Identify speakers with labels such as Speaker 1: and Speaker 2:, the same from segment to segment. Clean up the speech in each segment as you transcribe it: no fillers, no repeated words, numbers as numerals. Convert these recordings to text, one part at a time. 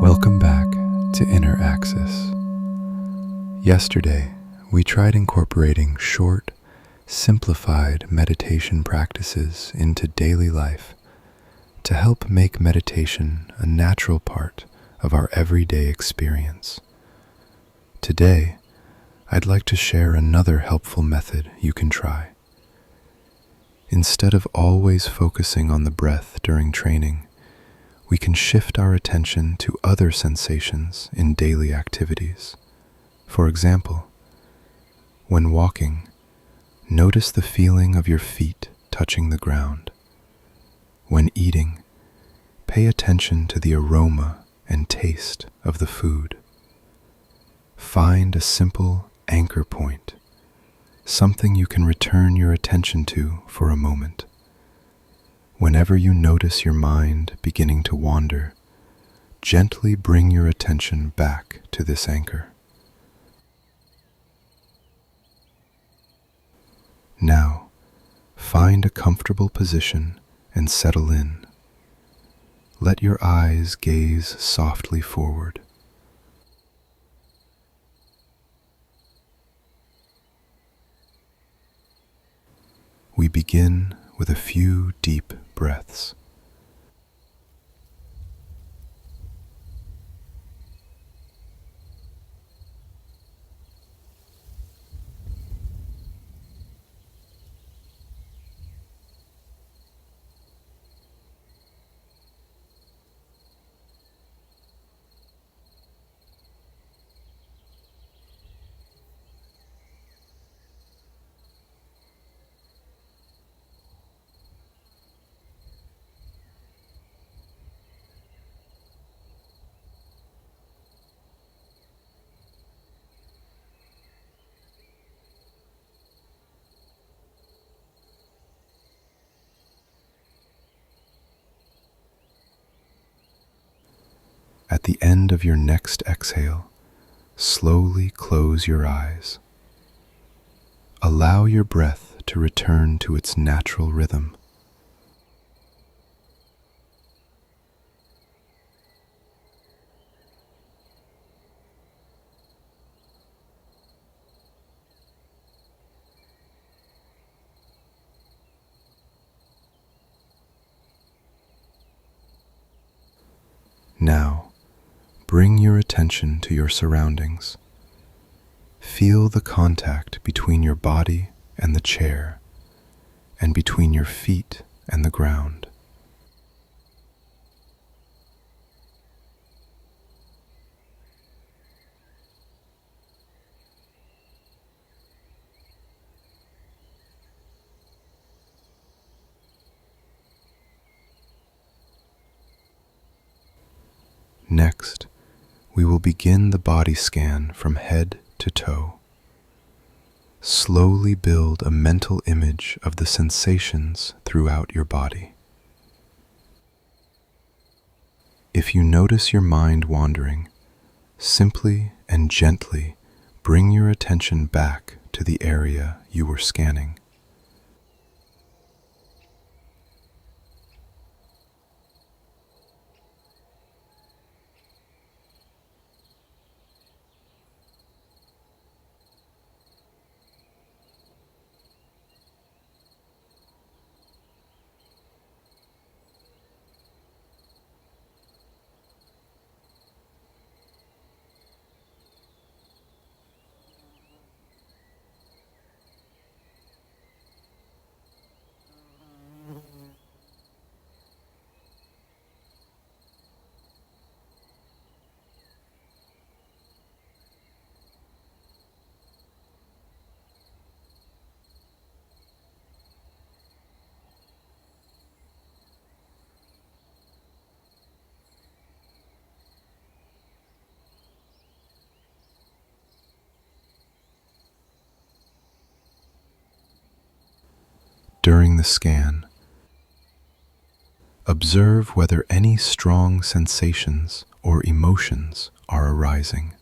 Speaker 1: Welcome back to Inner Axis. Yesterday, we tried incorporating short, simplified meditation practices into daily life to help make meditation a natural part of our everyday experience. Today, I'd like to share another helpful method you can try. Instead of always focusing on the breath during training, we can shift our attention to other sensations in daily activities. For example, when walking, notice the feeling of your feet touching the ground. When eating, pay attention to the aroma and taste of the food. Find a simple anchor point, something you can return your attention to for a moment. Whenever you notice your mind beginning to wander, gently bring your attention back to this anchor. Now, find a comfortable position and settle in. Let your eyes gaze softly forward. We begin with a few deep breaths. At the end of your next exhale, slowly close your eyes. Allow your breath to return to its natural rhythm. Now, bring your attention to your surroundings. Feel the contact between your body and the chair, and between your feet and the ground. Next, we will begin the body scan from head to toe. Slowly build a mental image of the sensations throughout your body. If you notice your mind wandering, simply and gently bring your attention back to the area you were scanning. During the scan, observe whether any strong sensations or emotions are arising.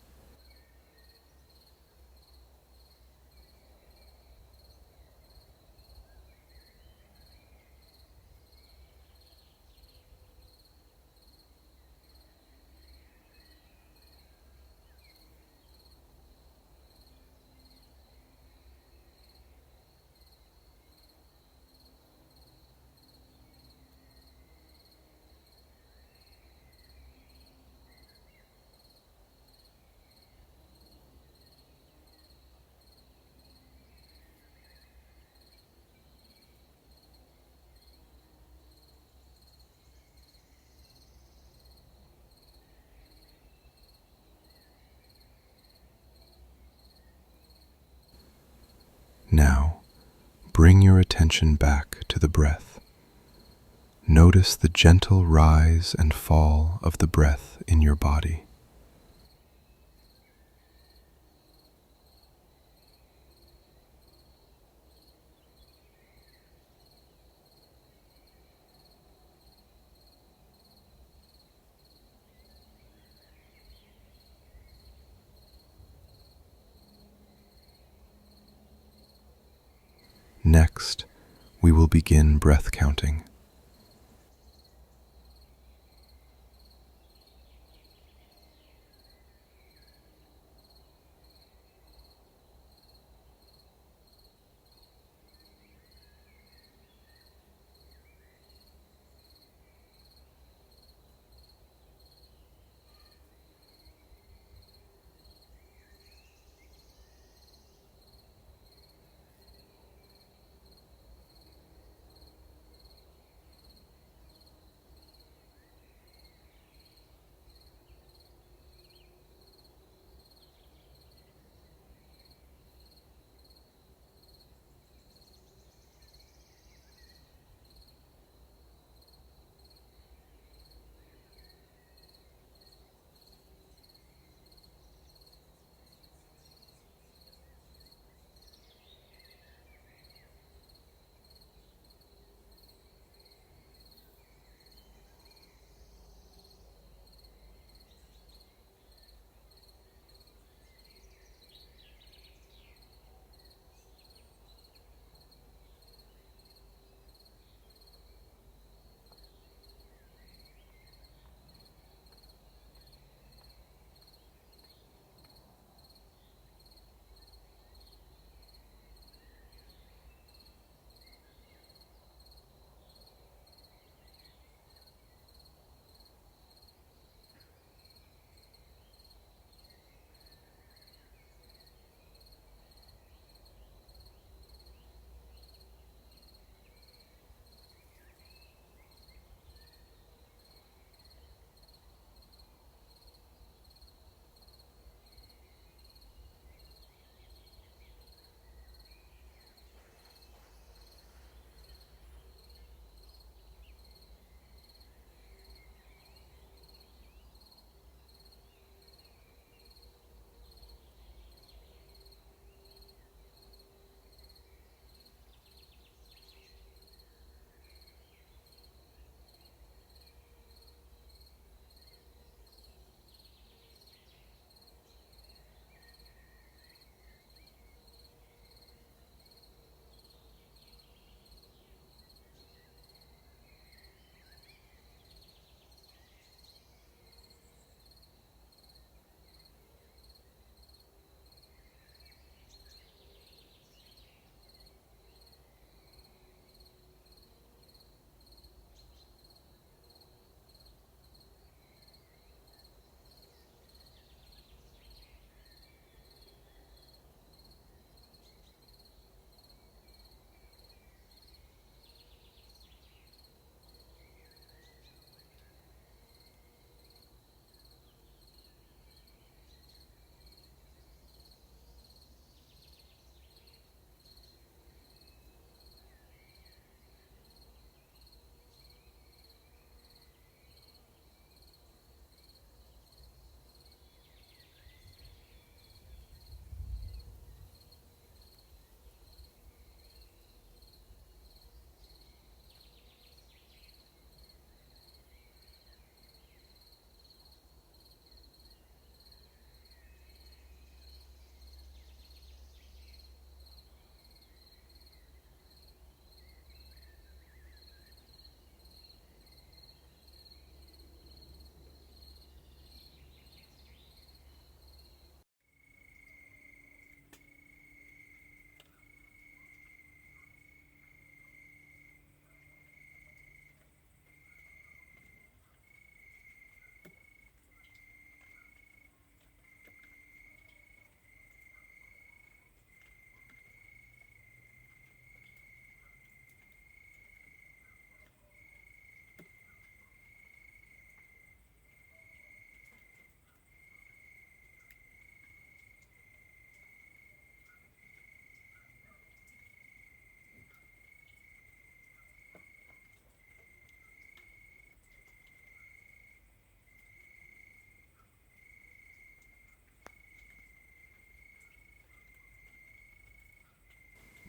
Speaker 1: Now, bring your attention back to the breath. Notice the gentle rise and fall of the breath in your body. Next, we will begin breath counting.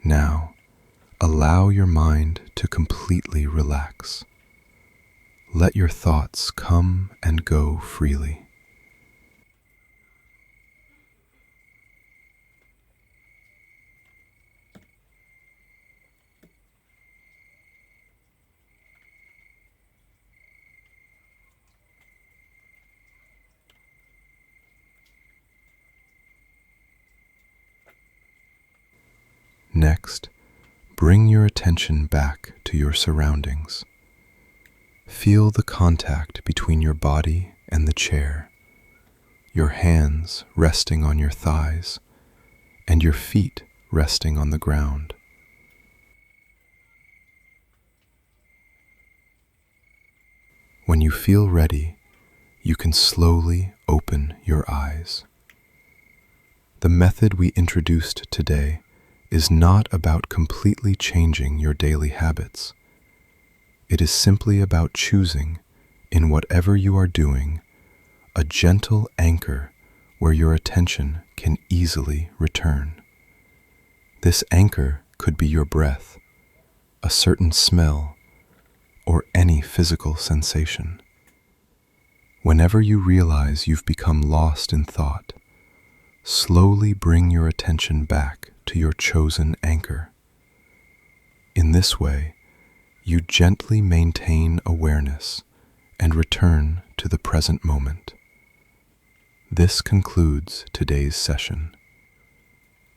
Speaker 1: Now, allow your mind to completely relax. Let your thoughts come and go freely. Next, bring your attention back to your surroundings. Feel the contact between your body and the chair, your hands resting on your thighs, and your feet resting on the ground. When you feel ready, you can slowly open your eyes. The method we introduced today is not about completely changing your daily habits. It is simply about choosing, in whatever you are doing, a gentle anchor where your attention can easily return. This anchor could be your breath, a certain smell, or any physical sensation. Whenever you realize you've become lost in thought, slowly bring your attention back to your chosen anchor. In this way, you gently maintain awareness and return to the present moment. This concludes today's session.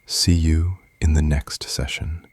Speaker 1: See you in the next session.